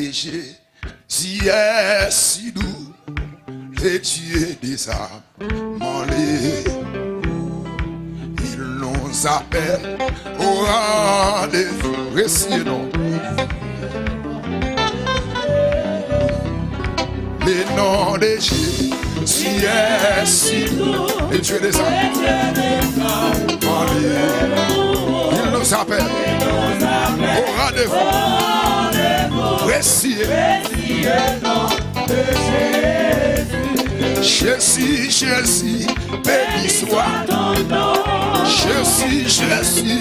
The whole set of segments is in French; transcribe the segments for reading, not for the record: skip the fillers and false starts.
léger, si est si doux, les dieux des âmes m'enlèvent. Il nous appelle au rendez-vous, récitons les noms des dieux, si est si doux, les dieux des âmes m'enlèvent. Il nous appelle au rendez-vous, récitons Jésus, Jésus, béni soit ton nom. Jésus, Jésus,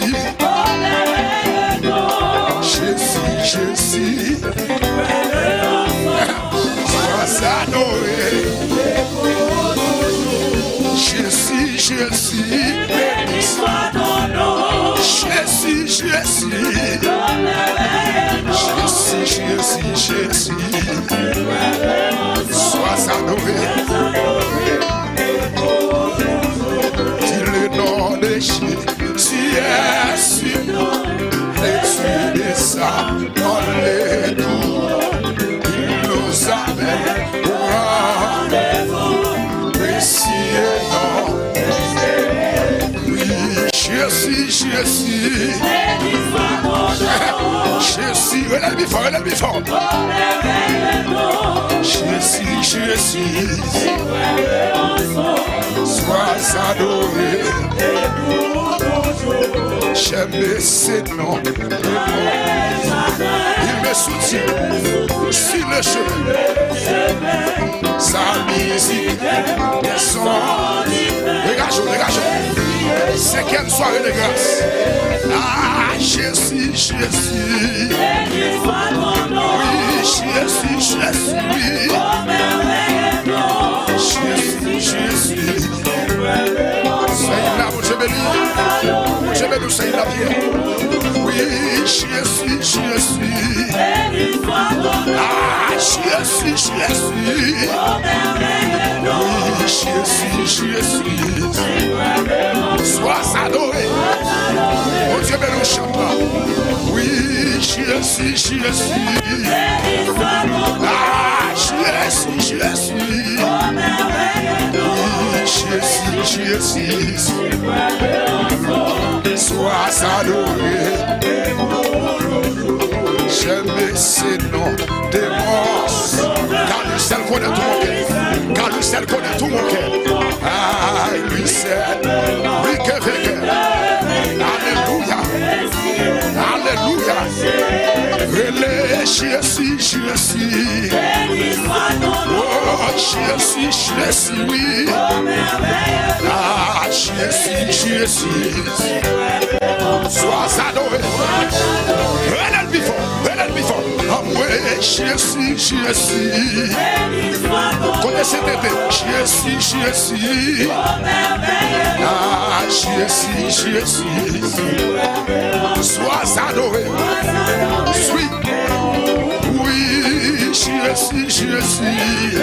Jésus, Jésus, sois adoré. Jésus, Jésus, béni soit ton nom. Jésus, Jésus, Jésus, Jésus, Jésus, sois adoré. Dis le nom de Jésus, si est si doux, les dieux des âmes m'enlèvent. Il nous appelle au rendez-vous, récitons. Oui, Jésus, Jésus, Jésus, relève fort, relève fort. Jésus, Jésus, sois adoré. J'aime ces noms. Il me soutient sur le chemin. Sa musique, son. Dégagez. Cinquième soirée de grâce. Ah, Jésus, Jésus. Oui, Jésus, Jésus. Jésus. Seigneur, je bénis. Je bénis, Seigneur, oui, Jésus, Jésus. Ah, Jésus, Jésus. Oui, Jésus, Jésus. Sois adoré. Oh Dieu, bénis le chant. Oui, Jésus, Jésus. Ah, Jésus, Jésus. Oui, Jésus, Jésus. Sois adoré. J'aime ces noms des morts. Car lui seul connaît tout mon cœur. Car lui seul connaît tout mon cœur. Ah, lui seul. Oui, que fait. Alléluia. Alléluia. Relais, Jésus, Jésus. Oh, Jésus, Jésus, oui. Ah, Jésus, Jésus. Sois adoré. Relève fort. Ah, oui, Jésus, Jésus. Connaissez tété. Jésus, Jésus. Ah, Jésus, Jésus. Sois adoré. Oui, Jésus, Jésus.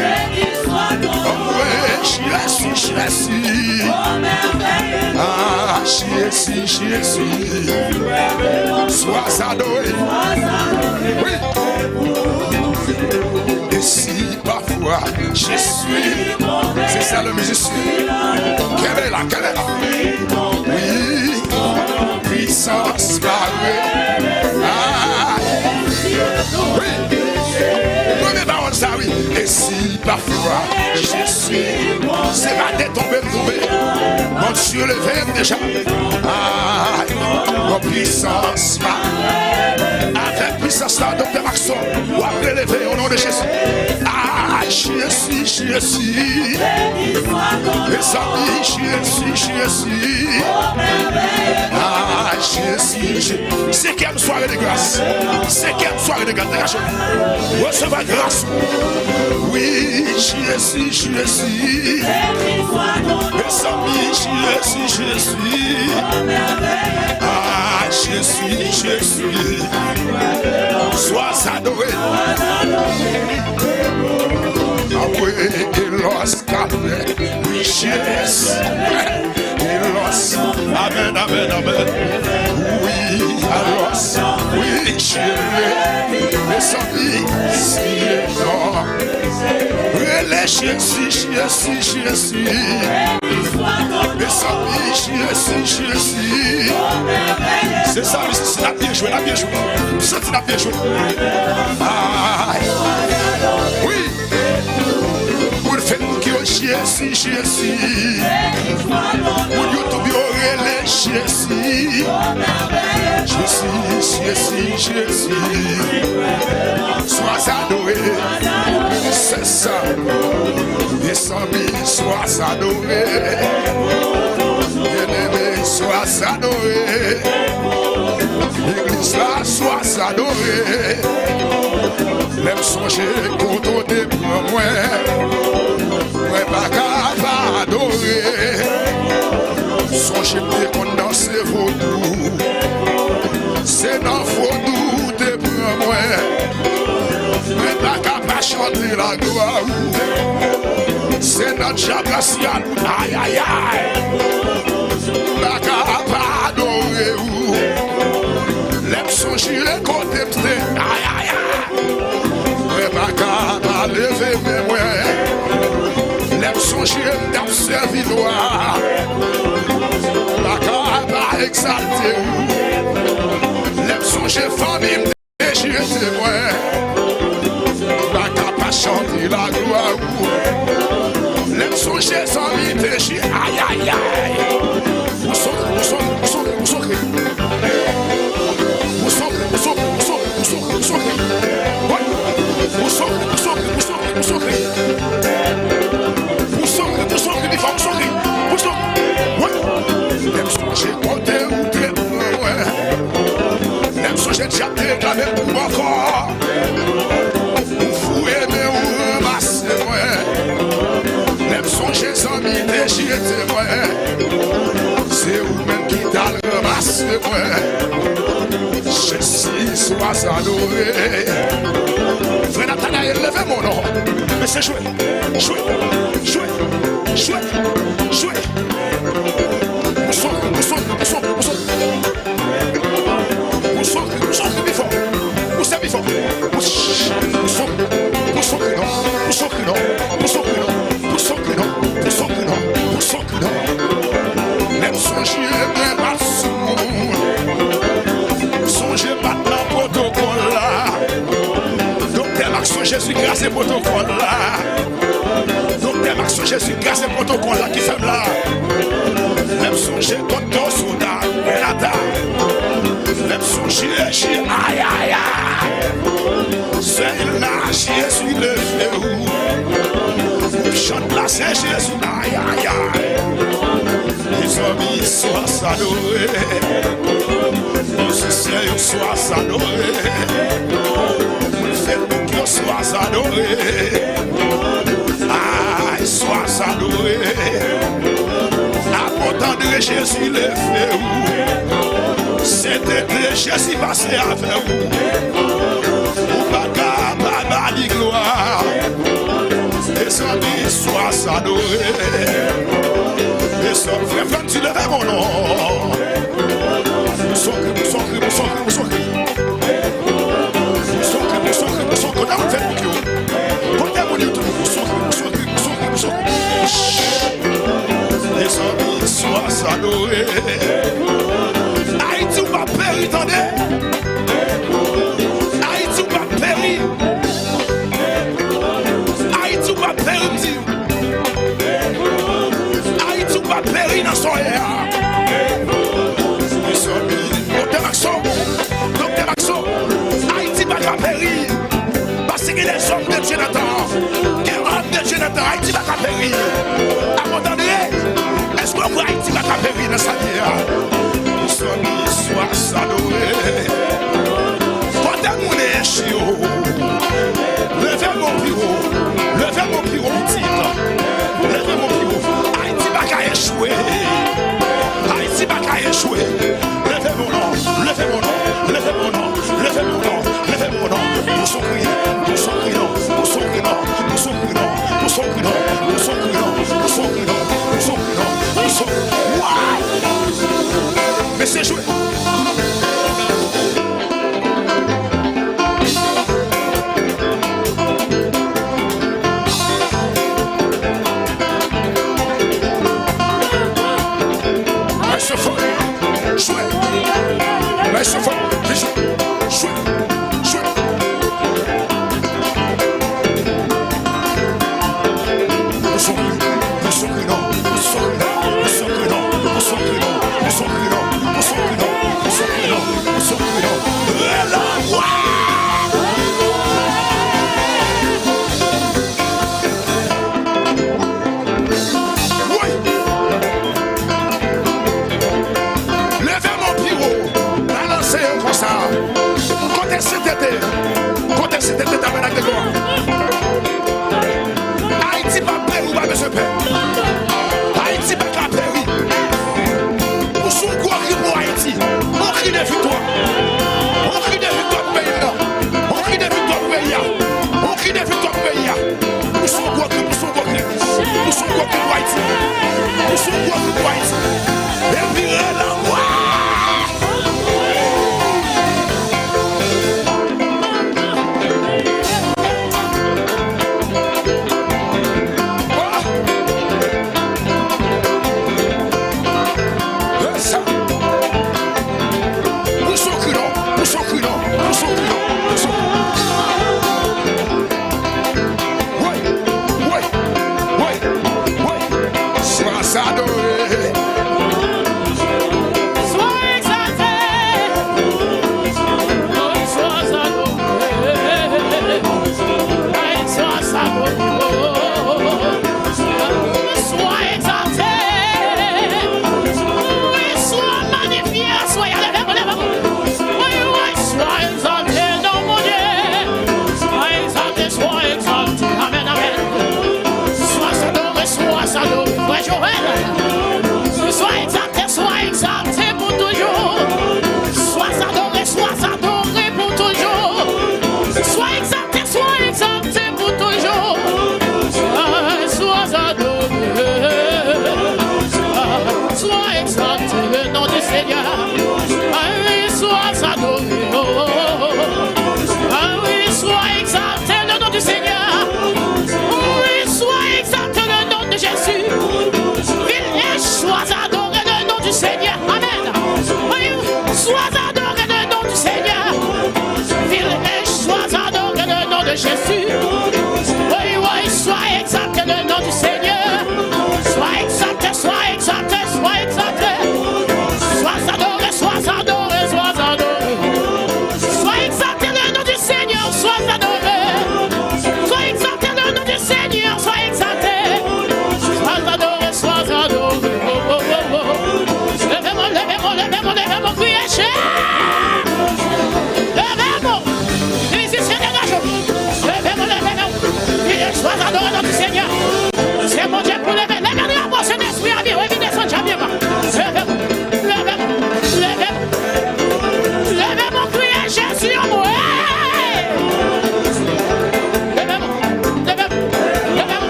Oh, oui, Jésus, Jésus. Ah, Jésus, Jésus. Sois adoré. Oui. Et si parfois je suis, c'est ça le musicien. Quelle est là? Oui, puissance parée. Ah, oui. Prenez parole ça, oui. Et si parfois je suis, c'est ma tête tombée. Mon Dieu levé déjà. Ah, mon puissance parée. Avec puissance là, Dr. Maxon, ou après lever au nom de Jésus. Ah, Jésus, Jésus. Les amis, Jésus. Ah, Jésus. Cinquième soirée de grâce. Recevez grâce. Oui, Jésus. Les amis, Jésus. Ah, Jésus. Sois adoré. Ah oui, et lorsqu'après richesse, et lorsque, amen. Oui, alors, oui, chérie, mes amis, Jésus, Jésus, Jésus. Mes amis, Jésus, Jésus. C'est ça, c'est la bien joué, la bien joué. C'est la bien joué. Oui. Pour le fait que Jésus, Jésus. Pour YouTube, les Jésus. Jésus, Jésus, Jésus. Sois adoré. C'est ça. Mes amis, sois adoré. Bien-aimé, sois adoré. L'église là, sois adoré. L'aime songer contre des points moins pas capable adorer. Songez bien qu'on danse vos doux. C'est dans vos doux des points moins pas capable chanter la gloire. C'est notre jabracial. Aïe aïe aïe. Pas capable adorer. L'aime songer contre des aïe aïe aïe. Pas capable lever mes mains. L'aime songer dans servitoire. Pas capable exalter. L'aime songer famille déchirée témoin. Pas capable chanter la gloire. L'aime songer sans vie déchirée. Aïe aïe aïe. Vous sortez. C'est vous-même qui t'a ramassé moi. Jésus soit adoré. Frère Nathanaël, levez mon nom. Mais c'est joué. Jésus grâce et protocole là. Donc des marques sur Jésus grâce et protocole là qui fait là. Même songer contre ton soldat, même songer, aïe aïe aïe. C'est là Jésus le fait où. Chante là c'est Jésus, aïe aïe aïe. Les amis soient adorés. Les seigneurs soient adorés. Sois adoré, aïe, sois adoré. Attendre Jésus le fait où. C'était que Jésus passé avec vous. Ou pas capable de gloire. Les amis, sois adoré. Les hommes, frère, tu lèves mon nom. Les amis soient adorés. Haïti va périr, attendez. Haïti va périr. Haïti va périr, Haïti va périr dans son air. Les amis, docteur Maxon, Haïti va périr. Parce que les hommes de Dieu n'attendent. Les hommes de Dieu n'attendent. Haïti va périr. Est-ce qu'on voit Haïti va périr dans sa vie? qui défait ton pays. Pour son gros pour son gros pour son gros pour Haïti. Pour son gros pour Haïti. Et puis la voix.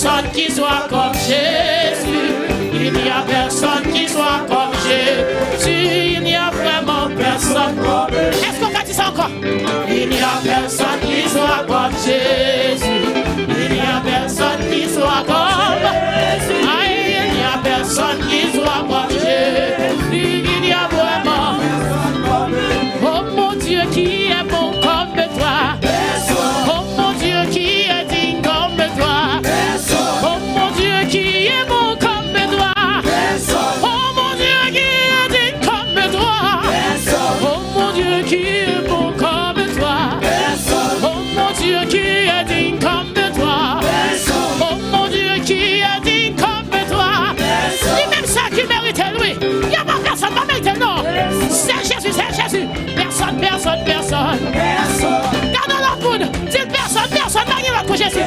personne qui soit comme Jésus. Il n'y a personne qui soit comme Jésus. Il n'y a vraiment personne comme Jésus. Est-ce qu'on va dire ça encore? Il n'y a personne qui soit comme Jésus. Il n'y a personne qui soit comme Jésus. Il n'y a personne qui soit comme Jésus. Il y a vraiment personne comme Jésus. Oh mon Dieu qui est bon comme toi. Oh mon Dieu qui est digne comme toi. Oh mon Dieu qui est bon comme toi. Oh mon Dieu qui est digne comme toi. Oh mon Dieu qui est bon comme toi. Oh mon Dieu qui est digne comme toi. Oh mon Dieu qui est digne comme toi. C'est même ça qui mérite lui. Il n'y a pas personne qui mérite non. C'est Jésus, c'est Jésus. Personne, personne, personne. Gardons la poudre. Dites personne, personne. N'a rien que Jésus.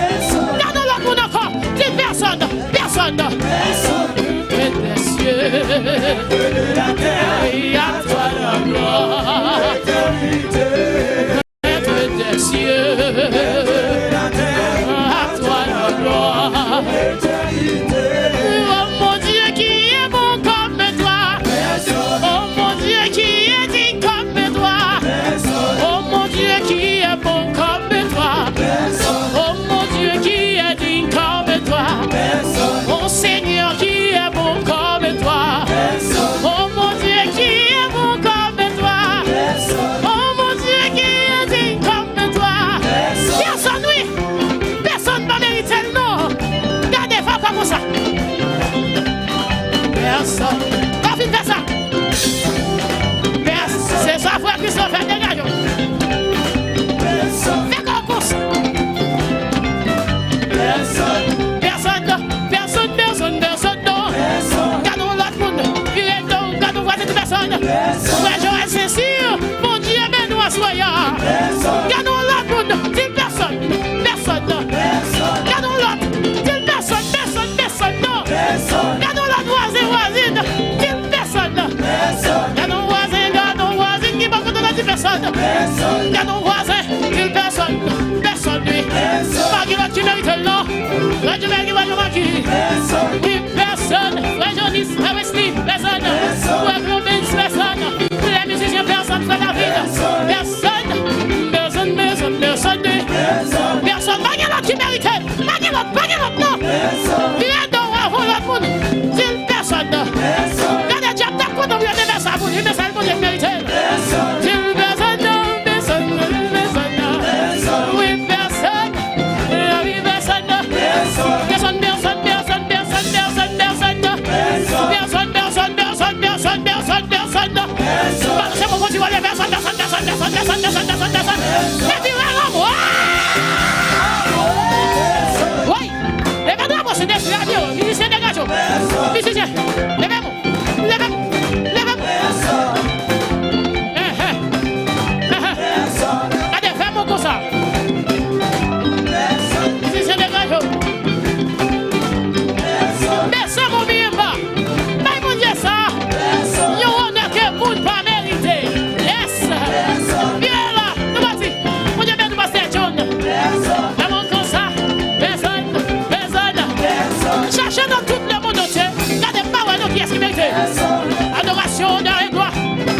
Gardons la poudre encore. Dites personne, personne. Des cieux de la terre, et à toi la gloire. Des cieux de la terre, à toi la gloire. Oh mon Dieu qui est bon comme toi. Oh mon Dieu qui est digne comme toi. Oh mon Dieu qui est bon comme toi. Oh mon Dieu qui est digne comme toi. Mon Seigneur qui est bon comme toi. Oh mon Dieu qui est bon comme toi. Oh mon Dieu qui est digne comme toi. Personne, oui. Personne ne mérite le nom. Regardez, va comme ça. Personne. Pas vite faire ça. C'est ça, frère Christophe, dégage. Fais comme course. Personne, personne, personne, personne, non. Gardons l'autre monde. Gardons voisin de personne. Ouais, Joël, c'est sûr. Mon Dieu, mais nous soyons. Gardons l'autre monde. Dis personne, personne, non. Gardons l'autre. Dis personne, personne, personne, non. Gardons l'autre voisin, voisine. Dis personne. Gardons voisin qui va contre la personne. Gardons voisin, dis personne, personne, lui. Pas qui va qui mérite le nom. Ouais, je vais qui va qui. Oui, personne. Ouais, Jonis, Wesley, personne. Ouais, Robbins, personne. Les musiciens, personne fait la ville. Personne, personne, personne, personne, personne. Pas qui va qui mérite. Pas qui va, non. Viens donc, l'autre monde. Dis personne. Regardez, diable, t'as quoi dans le même ça pour lui, mais ça le monde mérite. Dis personne, personne, personne. Oui, personne. Oui, personne. Personne, personne, personne, personne, personne, personne. Personne, personne, personne, personne, personne, personne. C'est pour continuer les personnes, personne, personne, personne, personne, personne, personne, personne. Et puis, voilà, oui. Et maintenant, c'est des radios, musiciens de radio. Musiciens, levez-vous, levez-vous, levez-vous. Allez, fais-moi comme ça. Musiciens de radio. Personne ne m'oublie pas. Mais mon Dieu, ça. Yo, on a que vous ne pas mériter. Yes. Viens là, nous voici. Mon Dieu, nous voici, John. Vraiment comme ça. Personne, personne. Cherchez dans tout le monde entier. Regardez pas où qui est-ce qui mérite. Adoration, honneur et gloire.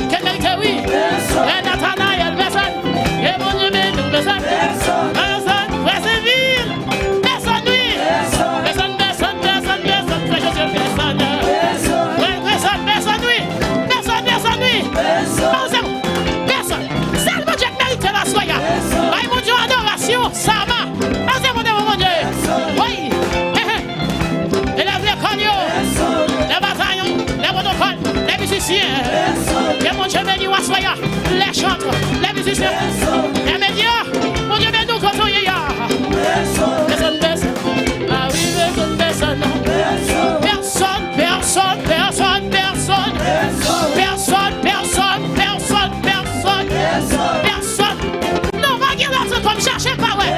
Quel mérite, oui. Et Nathanaël, personne. Et mon Dieu, mais nous, personne. Personne, frère Séville. Personne, oui. Personne, personne, personne, personne. Frère Jésus, personne. Personne, personne, oui. Personne, personne, oui. Personne. C'est mon Dieu qui mérite la soya. Aïe, mon Dieu, adoration, ça va. Mon Dieu. Oui. Élève les cognos. Les bataillons, les monocoles, les musiciens. Et mon Dieu, béni, soya. Les chantres, les musiciens. Les médias. Mon Dieu, béni, nous, quand on y a. Personne, personne. Ah oui, personne, personne. Personne, personne, personne, personne. Personne, personne, personne, personne. Personne. Non, va dire là, comme chercher pas, ouais.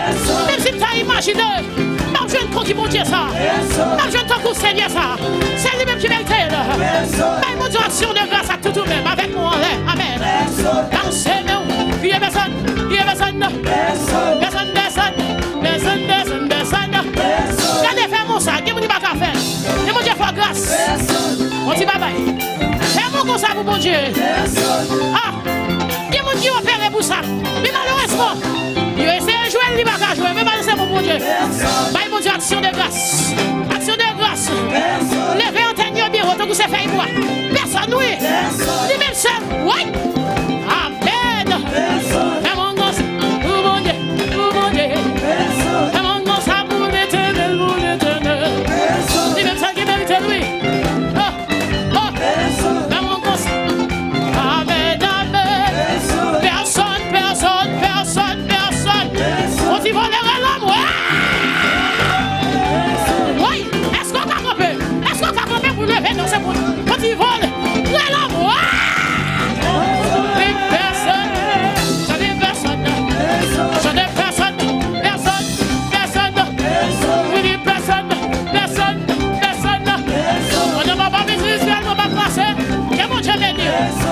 Même si tu as imaginé, même je ne compte qui mon Dieu ça. Même je ne t'en compte Seigneur ça. C'est lui-même qui mérite. Même mon Dieu, action de grâce à tout même avec moi. Amen. Dansez-nous. Qui est personne? Qui est personne? Personne, personne, personne, personne, personne. Regardez, fais-moi. pour ça pour bon Dieu. Ah, il y a des gens qui opèrent pour ça. Mais malheureusement, il essaie de jouer, il va pas jouer. Mais c'est pour bon Dieu. Bye mon Dieu, action de grâce. Action de grâce. Levez antenne bien, autant que c'est fait moi. Personne, oui. Lui-même seul. Oui. Amen. Amen. Pour mon Dieu, pour mon Dieu. Amen. Ça pour l'éternel, pour l'éternel. Lui-même seul qui mérite lui. Quand ils volent, l'homme, personne. On ne va pas visualiser, on va passer. Que mon Dieu bénisse.